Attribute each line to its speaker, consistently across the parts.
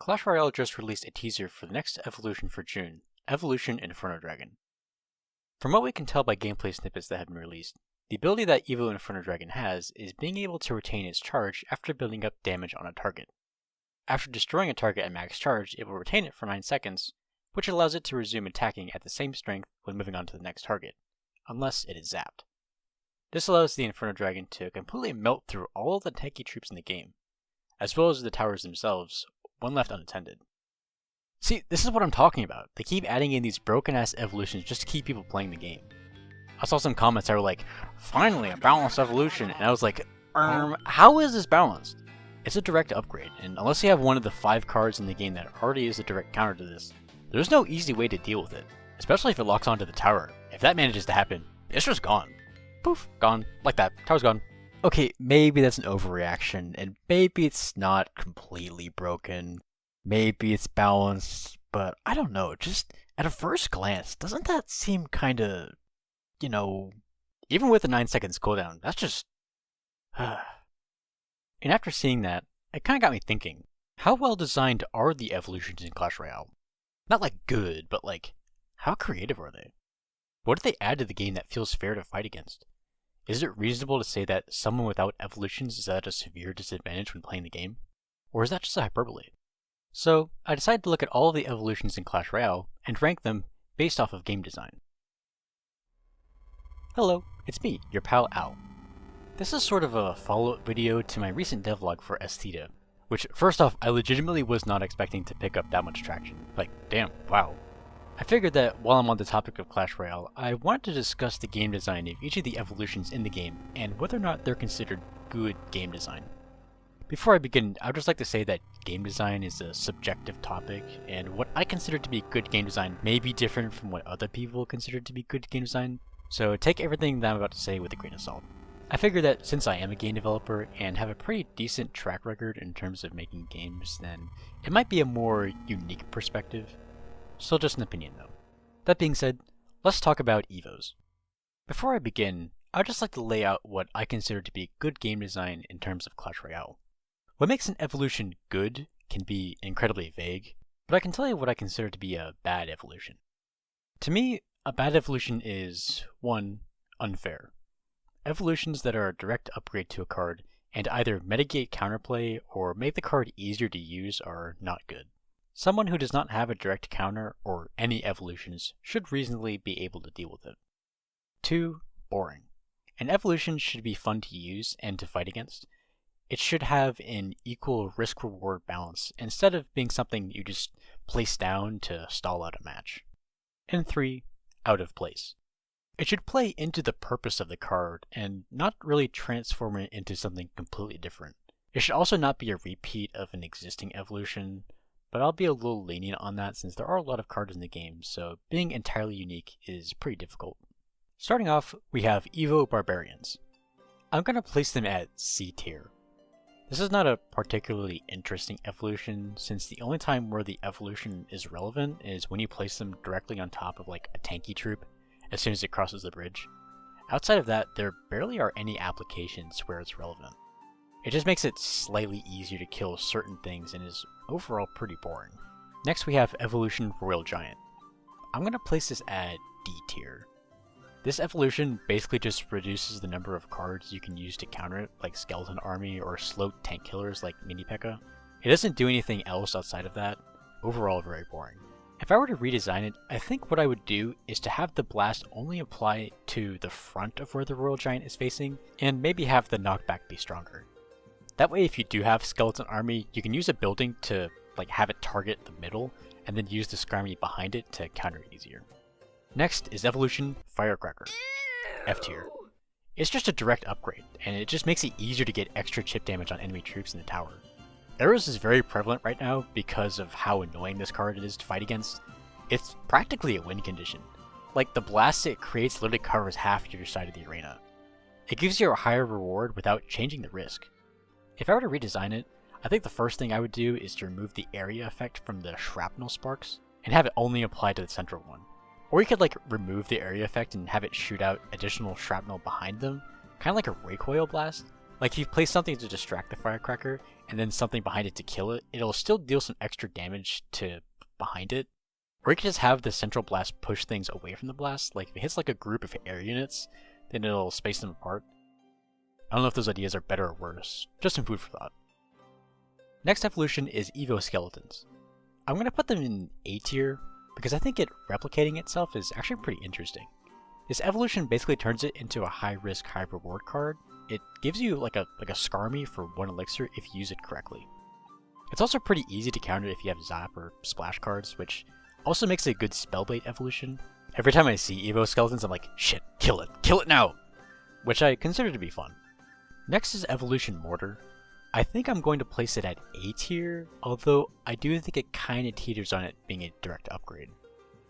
Speaker 1: Clash Royale just released a teaser for the next evolution for June, Evolution Inferno Dragon. From what we can tell by gameplay snippets that have been released, the ability that Evo Inferno Dragon has is being able to retain its charge after building up damage on a target. After destroying a target at max charge, it will retain it for 9 seconds, which allows it to resume attacking at the same strength when moving on to the next target, unless it is zapped. This allows the Inferno Dragon to completely melt through all of the tanky troops in the game, as well as the towers themselves, one left unattended. See, this is what I'm talking about. They keep adding in these broken-ass evolutions just to keep people playing the game. I saw some comments that were like, finally a balanced evolution, and I was like, how is this balanced? It's a direct upgrade, and unless you have one of the 5 cards in the game that already is a direct counter to this, there's no easy way to deal with it, especially if it locks onto the tower. If that manages to happen, it's just gone. Poof, gone. Like that. Tower's gone. Okay, maybe that's an overreaction, and maybe it's not completely broken. Maybe it's balanced, but I don't know. Just at a first glance, doesn't that seem kinda, even with the 9 seconds cooldown, that's just... And after seeing that, it kinda got me thinking, how well designed are the evolutions in Clash Royale? Not like good, but like, how creative are they? What did they add to the game that feels fair to fight against? Is it reasonable to say that someone without evolutions is at a severe disadvantage when playing the game? Or is that just a hyperbole? So, I decided to look at all of the evolutions in Clash Royale and rank them based off of game design. Hello, it's me, your pal Al. This is sort of a follow-up video to my recent devlog for Estheta, which first off, I legitimately was not expecting to pick up that much traction. Like, damn, wow. I figured that while I'm on the topic of Clash Royale, I wanted to discuss the game design of each of the evolutions in the game, and whether or not they're considered good game design. Before I begin, I would just like to say that game design is a subjective topic, and what I consider to be good game design may be different from what other people consider to be good game design, so take everything that I'm about to say with a grain of salt. I figure that since I am a game developer and have a pretty decent track record in terms of making games, then it might be a more unique perspective. Still just an opinion though. That being said, let's talk about EVOs. Before I begin, I'd just like to lay out what I consider to be good game design in terms of Clash Royale. What makes an evolution good can be incredibly vague, but I can tell you what I consider to be a bad evolution. To me, a bad evolution is 1. Unfair. Evolutions that are a direct upgrade to a card and either mitigate counterplay or make the card easier to use are not good. Someone who does not have a direct counter or any evolutions should reasonably be able to deal with it. 2. Boring. An evolution should be fun to use and to fight against. It should have an equal risk-reward balance instead of being something you just place down to stall out a match. And 3. Out of place. It should play into the purpose of the card and not really transform it into something completely different. It should also not be a repeat of an existing evolution, but I'll be a little lenient on that since there are a lot of cards in the game, so being entirely unique is pretty difficult. Starting off, we have Evo Barbarians. I'm going to place them at C tier. This is not a particularly interesting evolution, since the only time where the evolution is relevant is when you place them directly on top of like a tanky troop as soon as it crosses the bridge. Outside of that, there barely are any applications where it's relevant. It just makes it slightly easier to kill certain things and is overall pretty boring. Next we have Evolution Royal Giant. I'm going to place this at D tier. This evolution basically just reduces the number of cards you can use to counter it, like Skeleton Army or slow tank killers like Mini P.E.K.K.A. It doesn't do anything else outside of that. Overall very boring. If I were to redesign it, I think what I would do is to have the blast only apply to the front of where the Royal Giant is facing, and maybe have the knockback be stronger. That way if you do have Skeleton Army, you can use a building to have it target the middle, and then use the Scry behind it to counter it easier. Next is Evolution Firecracker, F tier. It's just a direct upgrade, and it just makes it easier to get extra chip damage on enemy troops in the tower. Arrows is very prevalent right now because of how annoying this card is to fight against. It's practically a win condition. Like, the blast it creates literally covers half your side of the arena. It gives you a higher reward without changing the risk. If I were to redesign it, I think the first thing I would do is to remove the area effect from the shrapnel sparks, and have it only apply to the central one. Or you could remove the area effect and have it shoot out additional shrapnel behind them, kind of like a recoil blast. Like if you place something to distract the firecracker and then something behind it to kill it, it'll still deal some extra damage to behind it. Or you can just have the central blast push things away from the blast. Like if it hits like a group of air units, then it'll space them apart. I don't know if those ideas are better or worse, just some food for thought. Next evolution is Evo Skeletons. I'm going to put them in A tier because I think it replicating itself is actually pretty interesting. This evolution basically turns it into a high risk, high reward card. It gives you like a Skarmy for 1 elixir if you use it correctly. It's also pretty easy to counter if you have Zap or Splash cards, which also makes it a good Spellbait evolution. Every time I see Evo Skeletons, I'm like, shit, kill it now! Which I consider to be fun. Next is Evolution Mortar. I think I'm going to place it at A tier, although I do think it kinda teeters on it being a direct upgrade.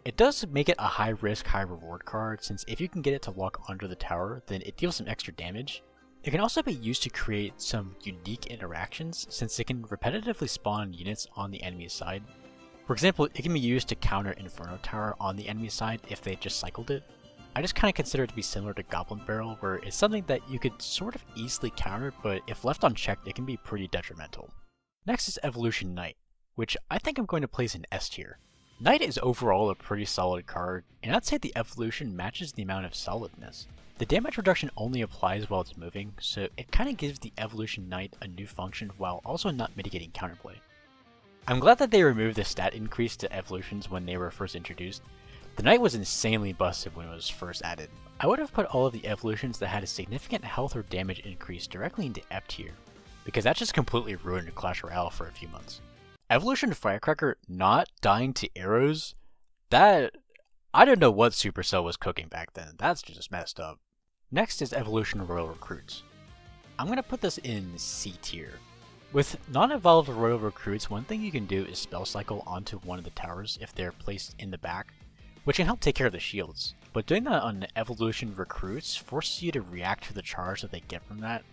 Speaker 1: It does make it a high risk, high reward card, since if you can get it to lock under the tower, then it deals some extra damage. It can also be used to create some unique interactions, since it can repetitively spawn units on the enemy's side. For example, it can be used to counter Inferno Tower on the enemy's side if they just cycled it. I just kind of consider it to be similar to Goblin Barrel, where it's something that you could sort of easily counter, but if left unchecked, it can be pretty detrimental. Next is Evolution Knight, which I think I'm going to place in S tier. Knight is overall a pretty solid card, and I'd say the evolution matches the amount of solidness. The damage reduction only applies while it's moving, so it kind of gives the Evolution Knight a new function while also not mitigating counterplay. I'm glad that they removed the stat increase to evolutions when they were first introduced. The Knight was insanely busted when it was first added. I would have put all of the evolutions that had a significant health or damage increase directly into F tier, because that just completely ruined Clash Royale for a few months. Evolution Firecracker not dying to arrows? That... I don't know what Supercell was cooking back then, that's just messed up. Next is Evolution Royal Recruits. I'm gonna put this in C tier. With non-evolved Royal Recruits, one thing you can do is spell cycle onto one of the towers if they're placed in the back, which can help take care of the shields. But doing that on Evolution Recruits forces you to react to the charge that they get from that.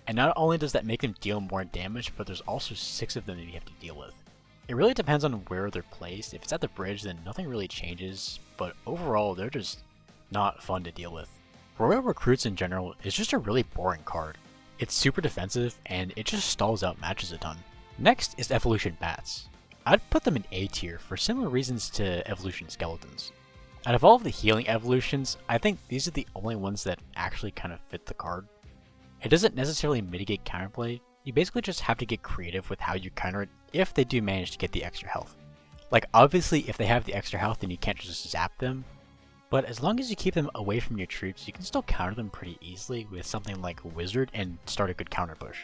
Speaker 1: And not only does that make them deal more damage, but there's also 6 of them that you have to deal with. It really depends on where they're placed. If it's at the bridge, then nothing really changes, but overall, they're just not fun to deal with. Royal Recruits in general is just a really boring card. It's super defensive, and it just stalls out matches a ton. Next is Evolution Bats. I'd put them in A tier for similar reasons to Evolution Skeletons. Out of all of the healing evolutions, I think these are the only ones that actually kind of fit the card. It doesn't necessarily mitigate counterplay, you basically just have to get creative with how you counter it if they do manage to get the extra health. Like obviously if they have the extra health then you can't just zap them, but as long as you keep them away from your troops you can still counter them pretty easily with something like Wizard and start a good counter push.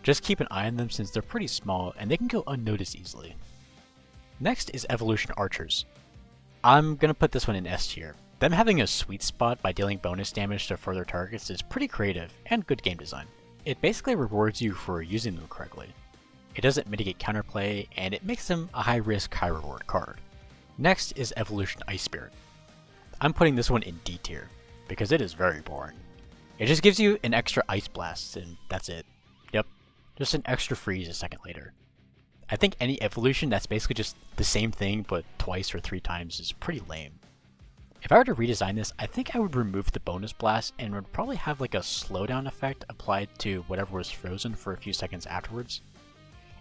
Speaker 1: Just keep an eye on them since they're pretty small and they can go unnoticed easily. Next is Evolution Archers. I'm gonna put this one in S tier. Them having a sweet spot by dealing bonus damage to further targets is pretty creative and good game design. It basically rewards you for using them correctly. It doesn't mitigate counterplay, and it makes them a high risk, high reward card. Next is Evolution Ice Spirit. I'm putting this one in D tier, because it is very boring. It just gives you an extra Ice Blast, and that's it. Yep, just an extra freeze a second later. I think any evolution that's basically just the same thing but twice or 3 times is pretty lame. If I were to redesign this, I think I would remove the bonus blast and would probably have like a slowdown effect applied to whatever was frozen for a few seconds afterwards.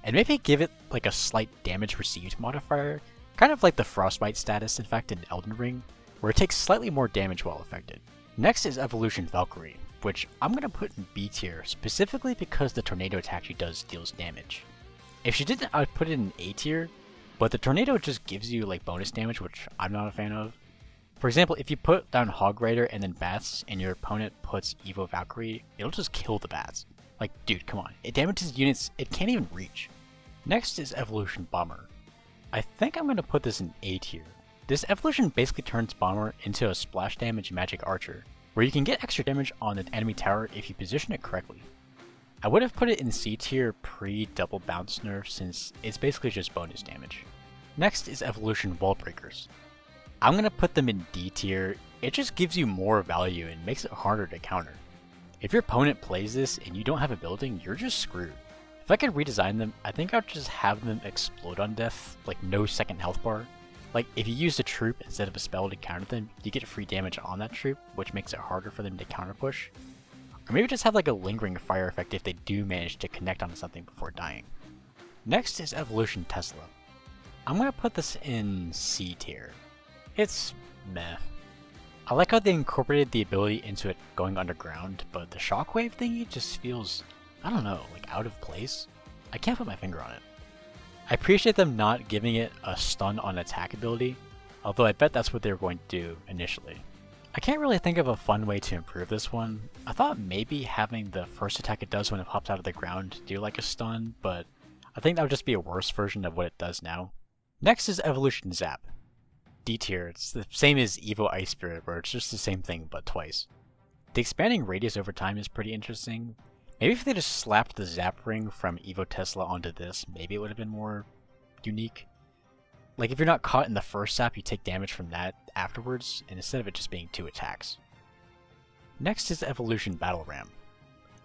Speaker 1: And maybe give it like a slight damage received modifier, kind of like the Frostbite status effect in Elden Ring, where it takes slightly more damage while affected. Next is Evolution Valkyrie, which I'm going to put in B tier specifically because the tornado attack she does deals damage. If she didn't, I would put it in A tier, but the tornado just gives you like bonus damage, which I'm not a fan of. For example, if you put down Hog Rider and then Bats, and your opponent puts Evo Valkyrie, it'll just kill the Bats. Like, dude, come on. It damages units it can't even reach. Next is Evolution Bomber. I think I'm going to put this in A tier. This evolution basically turns Bomber into a splash damage magic archer, where you can get extra damage on an enemy tower if you position it correctly. I would have put it in C tier pre-double bounce nerf since it's basically just bonus damage. Next is Evolution Wall Breakers. I'm going to put them in D tier. It just gives you more value and makes it harder to counter. If your opponent plays this and you don't have a building, you're just screwed. If I could redesign them, I think I'd just have them explode on death, like no second health bar. Like if you use a troop instead of a spell to counter them, you get free damage on that troop, which makes it harder for them to counter push. Or maybe just have like a lingering fire effect if they do manage to connect onto something before dying. Next is Evolution Tesla. I'm gonna put this in C tier. It's meh. I like how they incorporated the ability into it going underground, but the shockwave thingy just feels, I don't know, like out of place. I can't put my finger on it. I appreciate them not giving it a stun on attack ability, although I bet that's what they were going to do initially. I can't really think of a fun way to improve this one. I thought maybe having the first attack it does when it pops out of the ground do like a stun, but I think that would just be a worse version of what it does now. Next is Evolution Zap. D tier, it's the same as Evo Ice Spirit, where it's just the same thing but twice. The expanding radius over time is pretty interesting. Maybe if they just slapped the Zap Ring from Evo Tesla onto this, maybe it would have been more unique. Like if you're not caught in the first zap, you take damage from that afterwards, and instead of it just being 2 attacks. Next is Evolution Battle Ram.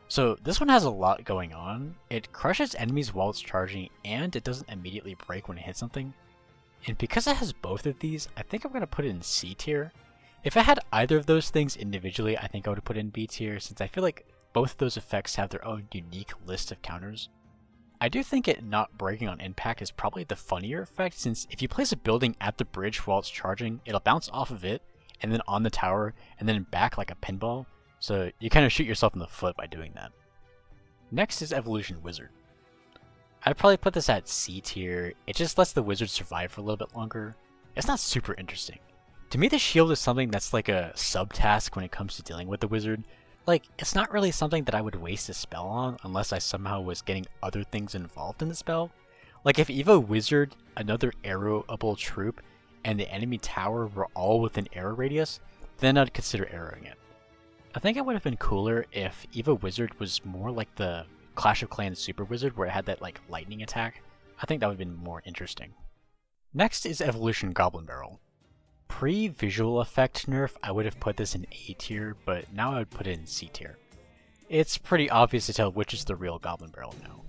Speaker 1: So this one has a lot going on. It crushes enemies while it's charging, and it doesn't immediately break when it hits something. And because it has both of these, I think I'm going to put it in C tier. If I had either of those things individually, I think I would have put it in B tier, since I feel like both of those effects have their own unique list of counters. I do think it not breaking on impact is probably the funnier effect, since if you place a building at the bridge while it's charging, it'll bounce off of it, and then on the tower, and then back like a pinball, so you kind of shoot yourself in the foot by doing that. Next is Evolution Wizard. I'd probably put this at C tier. It just lets the wizard survive for a little bit longer. It's not super interesting. To me, the shield is something that's like a sub-task when it comes to dealing with the wizard. Like, it's not really something that I would waste a spell on unless I somehow was getting other things involved in the spell. Like if Evo Wizard, another arrowable troop, and the enemy tower were all within arrow radius, then I'd consider arrowing it. I think it would have been cooler if Evo Wizard was more like the Clash of Clans Super Wizard, where it had that like lightning attack. I think that would have been more interesting. Next is Evolution Goblin Barrel. Pre-visual effect nerf, I would have put this in A tier, but now I would put it in C tier. It's pretty obvious to tell which is the real Goblin Barrel now.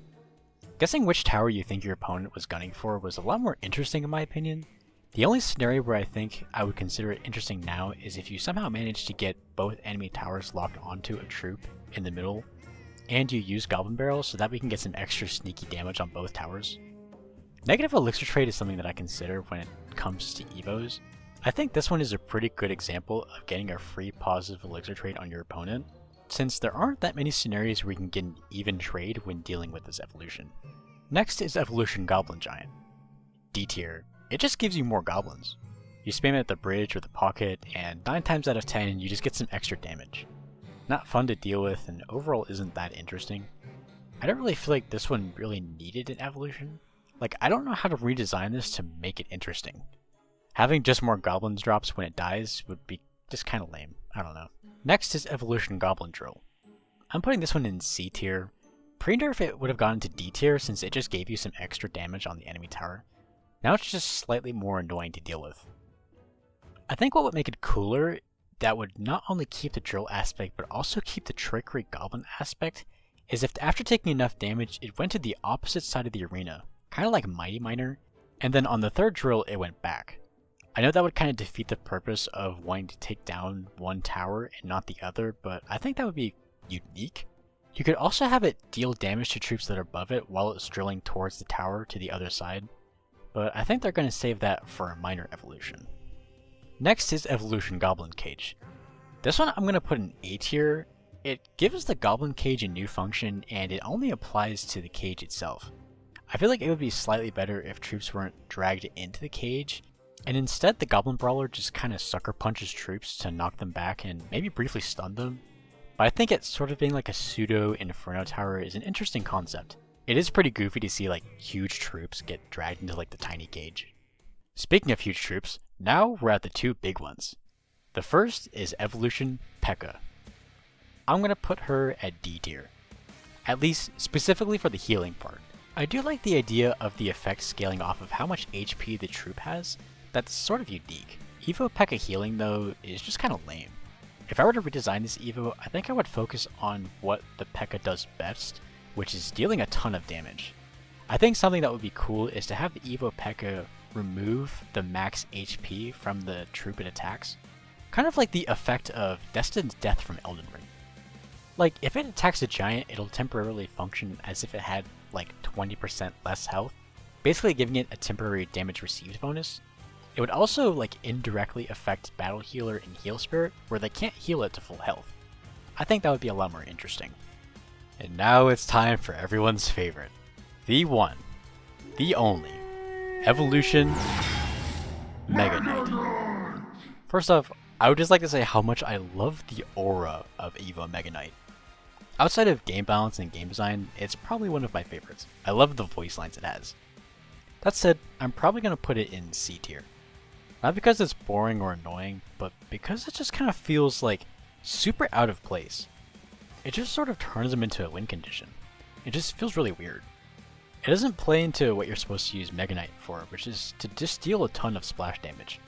Speaker 1: Guessing which tower you think your opponent was gunning for was a lot more interesting in my opinion. The only scenario where I think I would consider it interesting now is if you somehow manage to get both enemy towers locked onto a troop in the middle, and you use Goblin Barrel so that we can get some extra sneaky damage on both towers. Negative Elixir Trade is something that I consider when it comes to Evos. I think this one is a pretty good example of getting a free positive Elixir Trade on your opponent, since there aren't that many scenarios where you can get an even trade when dealing with this evolution. Next is Evolution Goblin Giant. D tier. It just gives you more goblins. You spam it at the bridge or the pocket, and 9 times out of 10 you just get some extra damage. Not fun to deal with, and overall isn't that interesting. I don't really feel like this one really needed an evolution. Like, I don't know how to redesign this to make it interesting. Having just more goblins drops when it dies would be just kind of lame. I don't know. Next is Evolution Goblin Drill. I'm putting this one in C tier. Pre-nerf it would have gone to D tier since it just gave you some extra damage on the enemy tower. Now it's just slightly more annoying to deal with. I think what would make it cooler, that would not only keep the drill aspect but also keep the trickery goblin aspect, is if after taking enough damage it went to the opposite side of the arena, kind of like Mighty Miner, and then on the third drill it went back. I know that would kind of defeat the purpose of wanting to take down one tower and not the other, but I think that would be unique. You could also have it deal damage to troops that are above it while it's drilling towards the tower to the other side, but I think they're going to save that for a minor evolution. Next is Evolution Goblin Cage. This one I'm going to put in A tier. It gives the Goblin Cage a new function, and it only applies to the cage itself. I feel like it would be slightly better if troops weren't dragged into the cage, and instead the Goblin Brawler just kind of sucker punches troops to knock them back and maybe briefly stun them. But I think it sort of being like a pseudo Inferno Tower is an interesting concept. It is pretty goofy to see like huge troops get dragged into like the tiny cage. Speaking of huge troops, now we're at the 2 big ones. The first is Evolution P.E.K.K.A. I'm going to put her at D tier, at least specifically for the healing part. I do like the idea of the effect scaling off of how much HP the troop has. That's sort of unique. Evo P.E.K.K.A. healing though is just kind of lame. If I were to redesign this Evo, I think I would focus on what the P.E.K.K.A. does best, which is dealing a ton of damage. I think something that would be cool is to have the Evo P.E.K.K.A. remove the max HP from the troop it attacks, kind of like the effect of Destined Death from Elden Ring. Like, if it attacks a giant, it'll temporarily function as if it had, like, 20% less health, basically giving it a temporary damage received bonus. It would also, like, indirectly affect Battle Healer and Heal Spirit, where they can't heal it to full health. I think that would be a lot more interesting. And now it's time for everyone's favorite. The one, the only, Evolution Mega Knight. First off, I would just like to say how much I love the aura of Evo Mega Knight. Outside of game balance and game design, it's probably one of my favorites. I love the voice lines it has. That said, I'm probably going to put it in C tier. Not because it's boring or annoying, but because it just kind of feels like super out of place. It just sort of turns him into a win condition. It just feels really weird. It doesn't play into what you're supposed to use Mega Knight for, which is to just deal a ton of splash damage.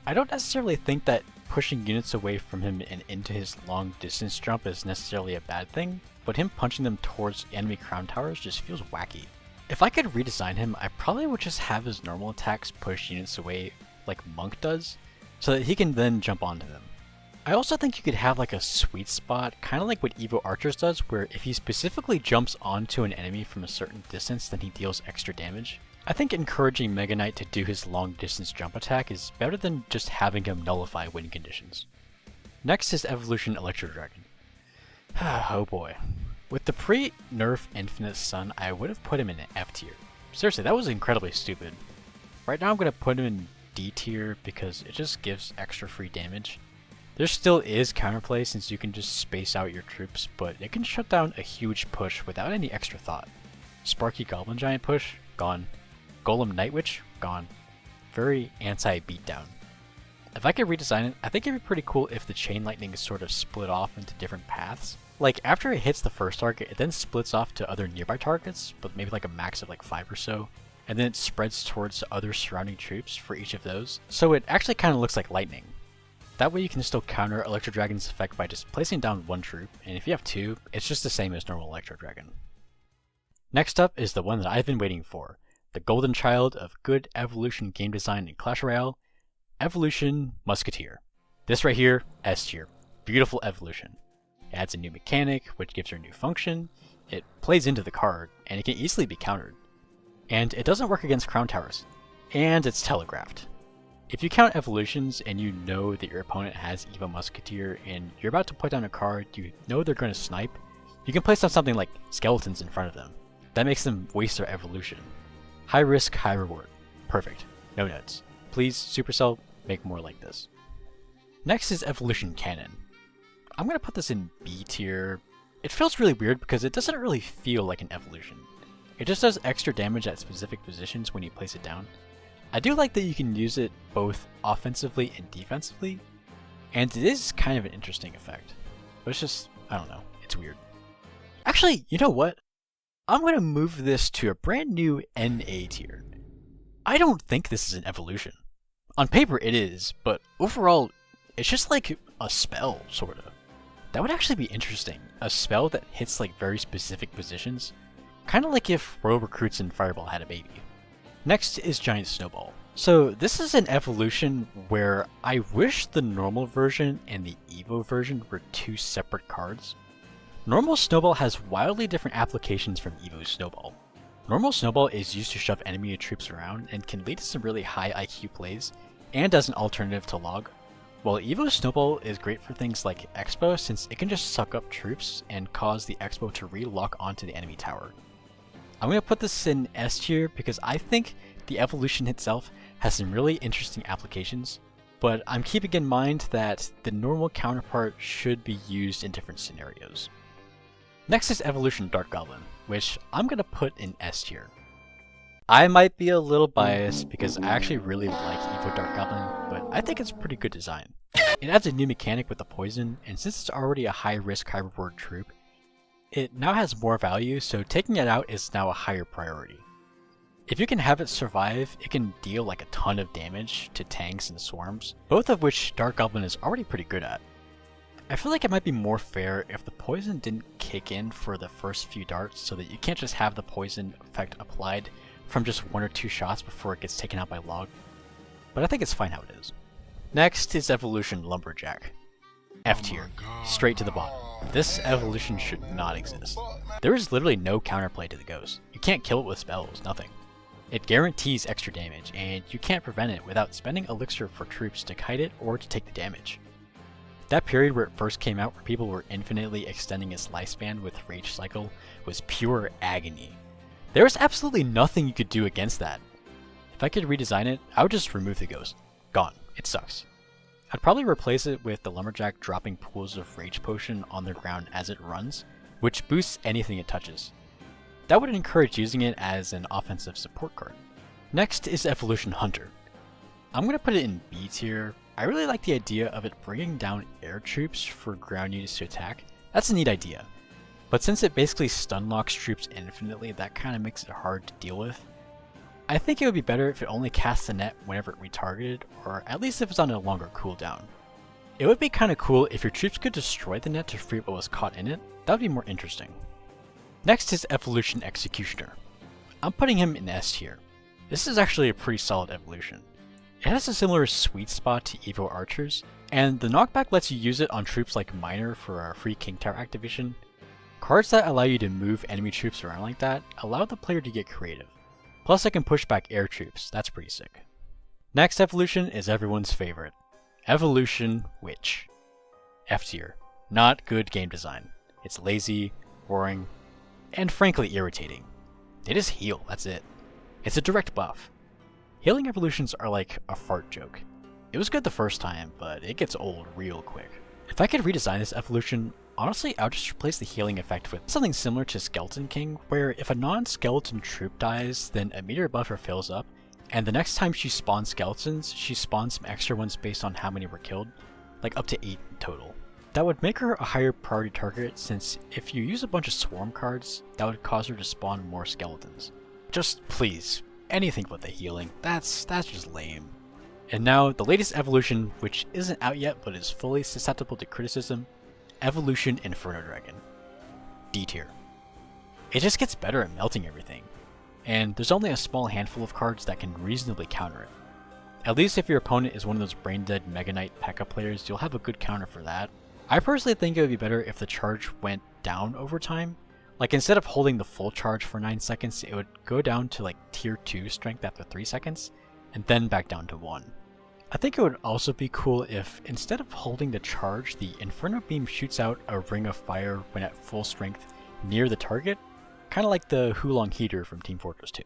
Speaker 1: I don't necessarily think that pushing units away from him and into his long distance jump is necessarily a bad thing, but him punching them towards enemy crown towers just feels wacky. If I could redesign him, I probably would just have his normal attacks push units away like Monk does, so that he can then jump onto them. I also think you could have like a sweet spot, kind of like what Evo Archers does, where if he specifically jumps onto an enemy from a certain distance, then he deals extra damage. I think encouraging Mega Knight to do his long distance jump attack is better than just having him nullify win conditions. Next is Evolution Electro Dragon. Oh boy. With the pre-nerf Infinite Sun, I would have put him in an F tier. Seriously, that was incredibly stupid. Right now I'm going to put him in D tier because it just gives extra free damage. There still is counterplay since you can just space out your troops, but it can shut down a huge push without any extra thought. Sparky Goblin Giant push? Gone. Golem Night Witch? Gone. Very anti-beatdown. If I could redesign it, I think it'd be pretty cool if the Chain Lightning is sort of split off into different paths. Like, after it hits the first target, it then splits off to other nearby targets, but maybe like a max of like 5 or so, and then it spreads towards other surrounding troops for each of those, so it actually kind of looks like lightning. That way you can still counter Electro Dragon's effect by just placing down one troop, and if you have two, it's just the same as normal Electro Dragon. Next up is the one that I've been waiting for, the golden child of good evolution game design in Clash Royale, Evolution Musketeer. This right here, S tier. Beautiful evolution. It adds a new mechanic, which gives her a new function, it plays into the card, and it can easily be countered. And it doesn't work against crown towers. And it's telegraphed. If you count evolutions and you know that your opponent has Evo Musketeer and you're about to put down a card you know they're going to snipe, you can place down something like skeletons in front of them. That makes them waste their evolution. High risk, high reward. Perfect. No nuts. Please, Supercell, make more like this. Next is Evolution Cannon. I'm going to put this in B tier. It feels really weird because it doesn't really feel like an evolution. It just does extra damage at specific positions when you place it down. I do like that you can use it both offensively and defensively, and it is kind of an interesting effect. But it's just, I don't know, it's weird. Actually, you know what? I'm going to move this to a brand new NA tier. I don't think this is an evolution. On paper it is, but overall, it's just like a spell, sort of. That would actually be interesting. A spell that hits like very specific positions. Kind of like if Royal Recruits and Fireball had a baby. Next is Giant Snowball. So this is an evolution where I wish the normal version and the Evo version were two separate cards. Normal Snowball has wildly different applications from Evo Snowball. Normal Snowball is used to shove enemy troops around and can lead to some really high IQ plays, and as an alternative to Log. While Evo Snowball is great for things like Expo since it can just suck up troops and cause the Expo to re-lock onto the enemy tower. I'm going to put this in S tier because I think the evolution itself has some really interesting applications, but I'm keeping in mind that the normal counterpart should be used in different scenarios. Next is Evolution Dark Goblin, which I'm going to put in S tier. I might be a little biased because I actually really like Evo Dark Goblin, but I think it's a pretty good design. It adds a new mechanic with the poison, and since it's already a high risk, high reward troop, it now has more value, so taking it out is now a higher priority. If you can have it survive, it can deal like a ton of damage to tanks and swarms, both of which Dark Goblin is already pretty good at. I feel like it might be more fair if the poison didn't kick in for the first few darts so that you can't just have the poison effect applied from just one or two shots before it gets taken out by Log. But I think it's fine how it is. Next is Evolution Lumberjack. F tier. Straight to the bottom. This evolution should not exist. There is literally no counterplay to the ghost. You can't kill it with spells, nothing. It guarantees extra damage, and you can't prevent it without spending elixir for troops to kite it or to take the damage. That period where it first came out where people were infinitely extending its lifespan with Rage Cycle was pure agony. There was absolutely nothing you could do against that. If I could redesign it, I would just remove the ghost. Gone. It sucks. I'd probably replace it with the Lumberjack dropping pools of Rage Potion on the ground as it runs, which boosts anything it touches. That would encourage using it as an offensive support card. Next is Evolution Hunter. I'm going to put it in B tier. I really like the idea of it bringing down air troops for ground units to attack. That's a neat idea. But since it basically stun locks troops infinitely, that kind of makes it hard to deal with. I think it would be better if it only casts the net whenever it retargeted, or at least if it's on a longer cooldown. It would be kind of cool if your troops could destroy the net to free what was caught in it. That would be more interesting. Next is Evolution Executioner. I'm putting him in S tier. This is actually a pretty solid evolution. It has a similar sweet spot to Evo Archers, and the knockback lets you use it on troops like Miner for our free King Tower activation. Cards that allow you to move enemy troops around like that allow the player to get creative. Plus I can push back air troops, that's pretty sick. Next evolution is everyone's favorite. Evolution Witch. F tier. Not good game design. It's lazy, boring, and frankly irritating. They just heal, that's it. It's a direct buff. Healing evolutions are like a fart joke. It was good the first time, but it gets old real quick. If I could redesign this evolution, honestly I would just replace the healing effect with something similar to Skeleton King, where if a non-skeleton troop dies, then a meter buffer fills up, and the next time she spawns skeletons, she spawns some extra ones based on how many were killed, like up to 8 in total. That would make her a higher priority target, since if you use a bunch of swarm cards, that would cause her to spawn more skeletons. Just please, anything but the healing, that's just lame. And now, the latest evolution, which isn't out yet but is fully susceptible to criticism, Evolution Inferno Dragon. D tier. It just gets better at melting everything, and there's only a small handful of cards that can reasonably counter it. At least if your opponent is one of those brain-dead Mega Knight P.E.K.K.A players, you'll have a good counter for that. I personally think it would be better if the charge went down over time. Like instead of holding the full charge for 9 seconds, it would go down to like tier 2 strength after 3 seconds, and then back down to 1. I think it would also be cool if, instead of holding the charge, the Inferno Beam shoots out a ring of fire when at full strength near the target, kinda like the Hulong Heater from Team Fortress 2.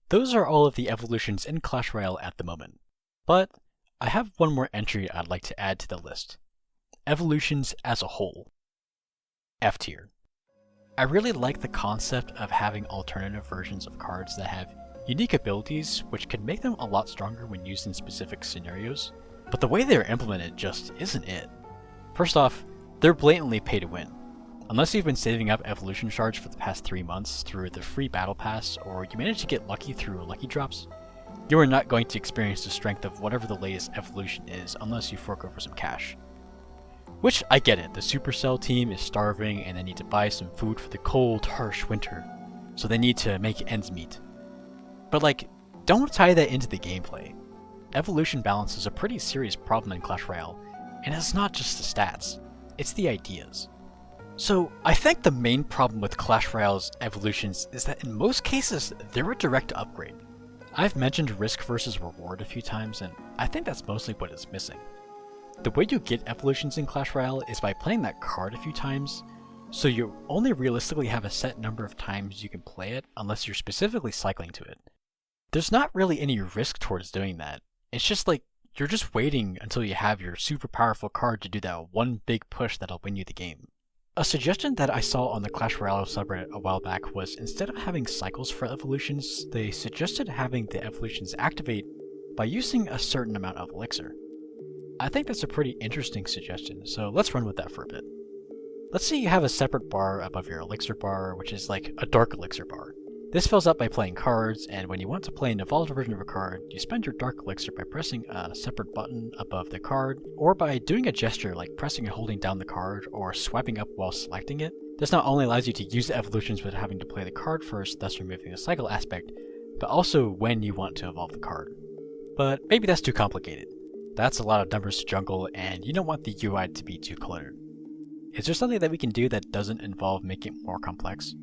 Speaker 1: Those are all of the evolutions in Clash Royale at the moment, but I have one more entry I'd like to add to the list. Evolutions as a whole. F tier. I really like the concept of having alternative versions of cards that have unique abilities, which can make them a lot stronger when used in specific scenarios, but the way they're implemented just isn't it. First off, they're blatantly pay to win. Unless you've been saving up evolution shards for the past 3 months through the free battle pass, or you managed to get lucky through lucky drops, you are not going to experience the strength of whatever the latest evolution is unless you fork over some cash. Which, I get it, the Supercell team is starving and they need to buy some food for the cold, harsh winter, so they need to make ends meet. But like, don't tie that into the gameplay. Evolution balance is a pretty serious problem in Clash Royale, and it's not just the stats, it's the ideas. So, I think the main problem with Clash Royale's evolutions is that in most cases, they're a direct upgrade. I've mentioned risk versus reward a few times, and I think that's mostly what is missing. The way you get evolutions in Clash Royale is by playing that card a few times, so you only realistically have a set number of times you can play it unless you're specifically cycling to it. There's not really any risk towards doing that. It's just like, you're just waiting until you have your super powerful card to do that one big push that'll win you the game. A suggestion that I saw on the Clash Royale subreddit a while back was instead of having cycles for evolutions, they suggested having the evolutions activate by using a certain amount of elixir. I think that's a pretty interesting suggestion, so let's run with that for a bit. Let's say you have a separate bar above your elixir bar, which is like a dark elixir bar. This fills up by playing cards, and when you want to play an evolved version of a card, you spend your dark elixir by pressing a separate button above the card, or by doing a gesture like pressing and holding down the card, or swiping up while selecting it. This not only allows you to use the evolutions without having to play the card first, thus removing the cycle aspect, but also when you want to evolve the card. But maybe that's too complicated. That's a lot of numbers to juggle, and you don't want the UI to be too cluttered. Is there something that we can do that doesn't involve making it more complex?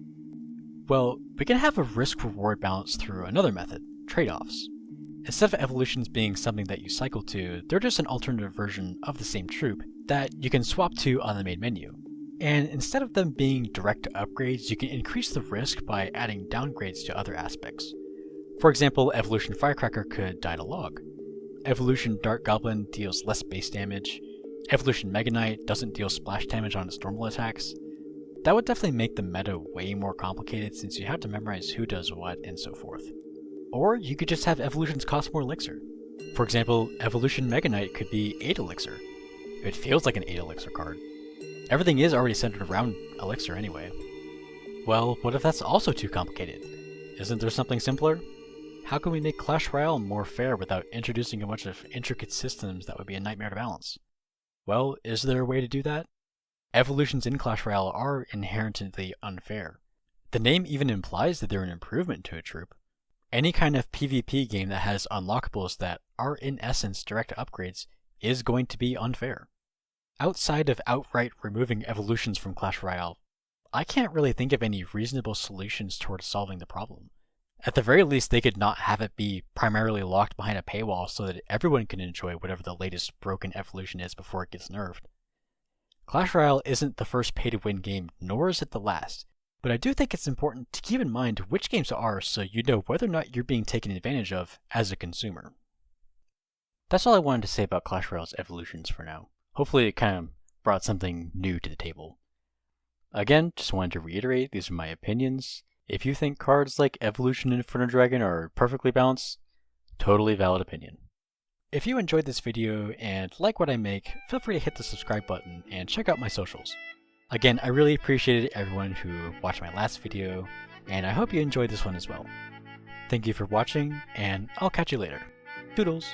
Speaker 1: Well, we can have a risk-reward balance through another method, trade-offs. Instead of evolutions being something that you cycle to, they're just an alternative version of the same troop that you can swap to on the main menu. And instead of them being direct upgrades, you can increase the risk by adding downgrades to other aspects. For example, Evolution Firecracker could die to log. Evolution Dark Goblin deals less base damage. Evolution Mega Knight doesn't deal splash damage on its normal attacks. That would definitely make the meta way more complicated since you have to memorize who does what and so forth. Or you could just have evolutions cost more elixir. For example, Evolution Mega Knight could be 8 elixir. It feels like an 8 elixir card. Everything is already centered around elixir anyway. Well, what if that's also too complicated? Isn't there something simpler? How can we make Clash Royale more fair without introducing a bunch of intricate systems that would be a nightmare to balance? Well, is there a way to do that? Evolutions in Clash Royale are inherently unfair. The name even implies that they're an improvement to a troop. Any kind of PvP game that has unlockables that are in essence direct upgrades is going to be unfair. Outside of outright removing evolutions from Clash Royale, I can't really think of any reasonable solutions towards solving the problem. At the very least, they could not have it be primarily locked behind a paywall so that everyone can enjoy whatever the latest broken evolution is before it gets nerfed. Clash Royale isn't the first pay-to-win game, nor is it the last, but I do think it's important to keep in mind which games are so you know whether or not you're being taken advantage of as a consumer. That's all I wanted to say about Clash Royale's evolutions for now. Hopefully it kind of brought something new to the table. Again, just wanted to reiterate, these are my opinions. If you think cards like Evolution and Inferno Dragon are perfectly balanced, totally valid opinion. If you enjoyed this video and like what I make, feel free to hit the subscribe button and check out my socials. Again, I really appreciated everyone who watched my last video, and I hope you enjoyed this one as well. Thank you for watching, and I'll catch you later. Toodles!